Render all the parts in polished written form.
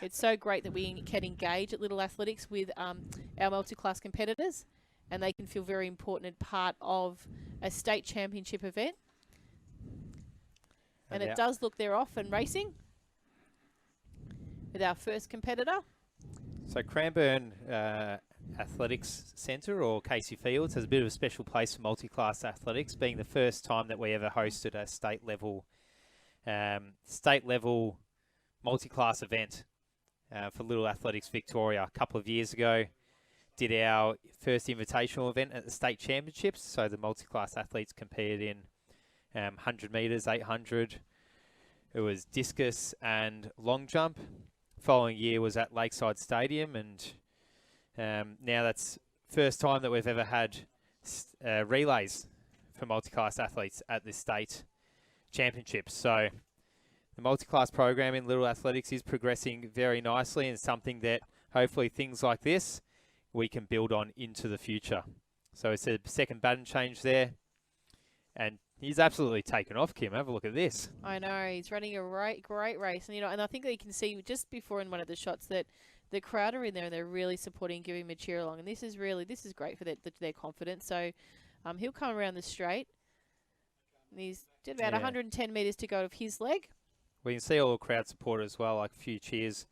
It's so great that we can engage at Little Athletics with our multi-class competitors, and they can feel very important and part of a state championship event. And it does look they're off and racing with our first competitor. So Cranbourne Athletics Centre, or Casey Fields, has a bit of a special place for multi-class athletics, being the first time that we ever hosted a state level multi-class event for Little Athletics Victoria. A couple of years ago, did our first invitational event at the state championships. So the multi-class athletes competed in 100 metres, 800. It was discus and long jump. Following year was at Lakeside Stadium, and now that's first time that we've ever had relays for multi-class athletes at this state championship. So the multi-class program in Little Athletics is progressing very nicely, and something that hopefully things like this we can build on into the future. So it's a second baton change there, and he's absolutely taken off, Kim. Have a look at this. I know, he's running a great race, and and I think that you can see just before in one of the shots that the crowd are in there and they're really supporting, giving him a cheer along, and this is great for their confidence. So he'll come around the straight. And he's did about 110 metres to go of his leg. We can see all the crowd support as well, like a few cheers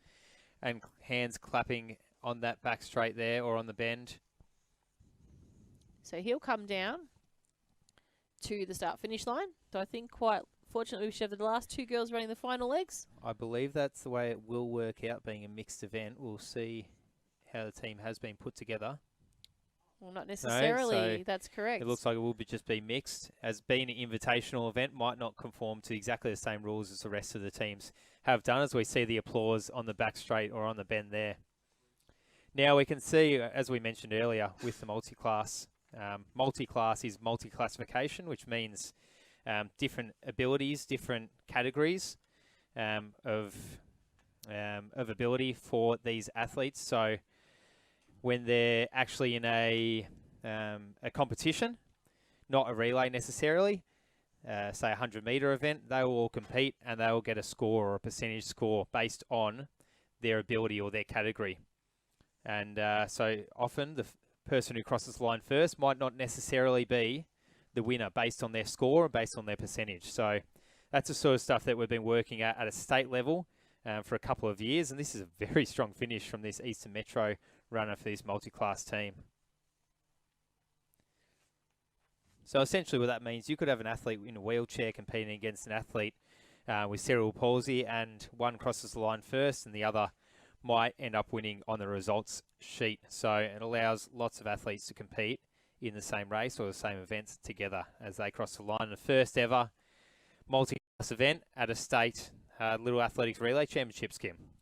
and hands clapping on that back straight there, or on the bend. So he'll come down to the start-finish line. So I think quite fortunately we should have the last two girls running the final legs. I believe that's the way it will work out, being a mixed event. We'll see how the team has been put together. Well, not necessarily. No, so that's correct. It looks like it will just be mixed. As being an invitational event, might not conform to exactly the same rules as the rest of the teams have done, as we see the applause on the back straight or on the bend there. Now we can see, as we mentioned earlier, with the multi-class, multi-class is multi-classification, which means different abilities, different categories of ability for these athletes. So when they're actually in a competition, not a relay necessarily, say a 100-metre event, they will all compete and they will get a score or a percentage score based on their ability or their category. And so often the person who crosses the line first might not necessarily be the winner based on their score and based on their percentage. So that's the sort of stuff that we've been working at a state level for a couple of years. And this is a very strong finish from this Eastern Metro runner for this multi-class team. So essentially what that means, you could have an athlete in a wheelchair competing against an athlete with cerebral palsy, and one crosses the line first and the other might end up winning on the results sheet. So it allows lots of athletes to compete in the same race or the same events together as they cross the line. The first ever multi-class event at a state Little Athletics Relay Championships, Kim.